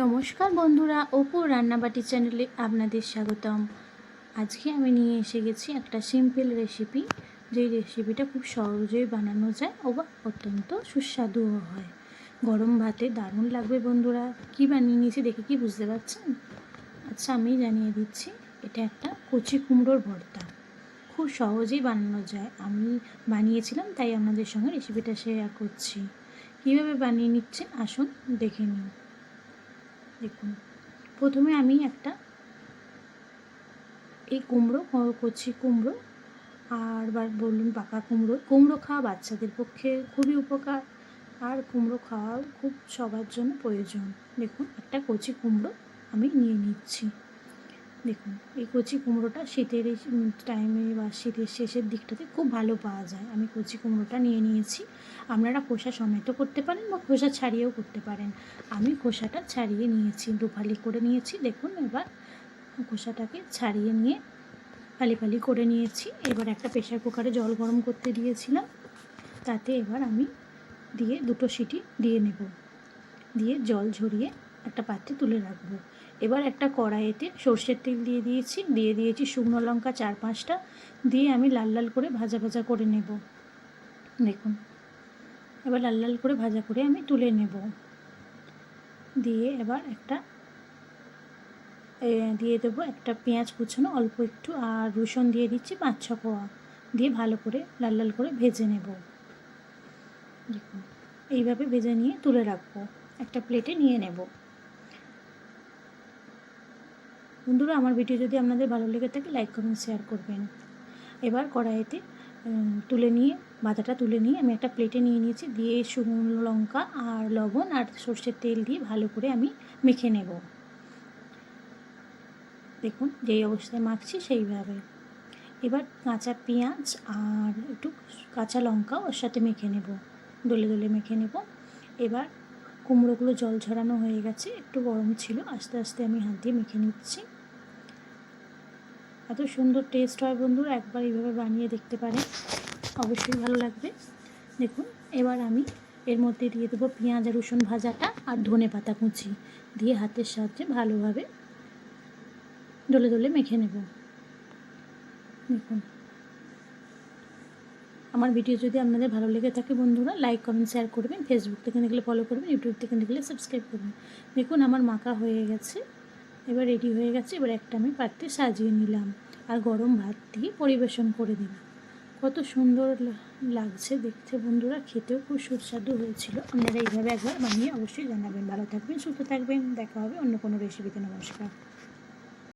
নমস্কার বন্ধুরা, অপুর রান্নাবাটি চ্যানেলে আপনাদের স্বাগতম। আজকে আমি নিয়ে এসে গেছি একটা সিম্পল রেসিপি, যেই রেসিপিটা খুব সহজেই বানানো যায় ও বা অত্যন্ত সুস্বাদুও হয়। গরম ভাতে দারুণ লাগবে বন্ধুরা। কি বানিয়ে নিয়েছি দেখে কি বুঝতে পারছেন? আচ্ছা, আমি জানিয়ে দিচ্ছি। এটা একটা কচি কুমড়োর ভর্তা। খুব সহজেই বানানো যায়। আমি বানিয়েছিলাম, তাই আপনাদের সঙ্গে রেসিপিটা শেয়ার করছি। কীভাবে বানিয়ে নিচ্ছেন আসুন দেখে নিন। দেখুন, প্রথমে আমি একটা এই কচি কুমড়ো আর বলুন পাকা কুমড়ো খাওয়া বাচ্চাদের পক্ষে খুবই উপকার, আর কুমড়ো খাওয়াও খুব সবার জন্য প্রয়োজন। দেখুন, একটা কচি কুমড়ো আমি নিয়ে নিচ্ছি। দেখুন, এই কচি কুমড়োটা শীতের এই টাইমে বা শীতের শেষের দিকটাতে খুব ভালো পাওয়া যায়। আমি কচি কুমড়োটা নিয়ে নিয়েছি। আপনারা খোসা সমেত করতে পারেন বা খোসা ছাড়িয়েও করতে পারেন। আমি খোসাটা ছাড়িয়ে নিয়েছি, দুফালি করে নিয়েছি। দেখুন, এবার খোসাটাকে ছাড়িয়ে নিয়ে ফালি ফালি করে নিয়েছি। এবার একটা প্রেশার কুকারে জল গরম করতে দিয়েছিলাম, তাতে এবার আমি দিয়ে 2 সিটি দিয়ে নেব। দিয়ে জল ঝরিয়ে একটা পাত্রে তুলে রাখবো। এবার একটা কড়াইতে সর্ষের তেল দিয়ে দিয়েছি শুকনো লঙ্কা 4-5টা দিয়ে আমি লাল লাল করে ভাজা ভাজা করে নেব। দেখুন, এবার লাল লাল করে ভাজা করে আমি তুলে নেব। দিয়ে এবার দিয়ে দেবো একটা পেঁয়াজ কুচানো অল্প একটু, আর রসুন দিয়ে দিচ্ছি 5-6 কোয়া, দিয়ে ভালো করে লাল লাল করে ভেজে নেব। দেখুন, এইভাবে ভেজে নিয়ে তুলে রাখবো, একটা প্লেটে নিয়ে নেব। বন্ধুরা, আমার ভিডিও যদি আপনাদের ভালো লেগে থাকে লাইক কমেন্ট শেয়ার করবেন। এবার কড়াইতে বাটাটা তুলে নিয়ে আমি একটা প্লেটে নিয়ে নিয়েছি। দিয়ে শুকনো লঙ্কা আর লবণ আর সর্ষের তেল দিয়ে ভালো করে আমি মেখে নেব। দেখুন, যেই অবস্থায় মাখছি সেইভাবে। এবার কাঁচা পেঁয়াজ আর একটু কাঁচা লঙ্কা ওর সাথে মেখে নেব, দলে দলে মেখে নেব। এবার কুমড়োগুলো জল ঝরানো হয়ে গেছে, একটু গরম ছিল, আস্তে আস্তে আমি হাত দিয়ে মেখে নিচ্ছি। এত সুন্দর টেস্ট হয় বন্ধুরা, একবার এইভাবে বানিয়ে দেখতে পারেন, অবশ্যই ভালো লাগবে। দেখুন, এবার আমি এর মধ্যে দিয়ে দেবো পেঁয়াজ আর রসুন ভাজাটা আর ধনে পাতা কুচি দিয়ে হাতের সাহায্যে ভালোভাবে দলে দলে মেখে নেব। দেখুন, আমার ভিডিও যদি আপনাদের ভালো লেগে থাকে বন্ধুরা লাইক কমেন্ট শেয়ার করবেন। ফেসবুক থেকে দেখলে ফলো করবেন, ইউটিউব থেকে দেখলে সাবস্ক্রাইব করবেন। দেখুন, আমার মাখা হয়ে গেছে, এবার রেডি হয়ে গেছে। এবার একটা আমি পাত্রে সাজিয়ে নিলাম আর গরম ভাত দিয়ে পরিবেশন করে দিলাম। কত সুন্দর লাগছে দেখতে বন্ধুরা, খেতেও খুব সুস্বাদু হয়েছিল। আপনারা এইভাবে একবার বানিয়ে অবশ্যই জানাবেন। ভালো থাকবেন, সুস্থ থাকবেন, দেখা হবে অন্য কোনো রেসিপিতে। নমস্কার।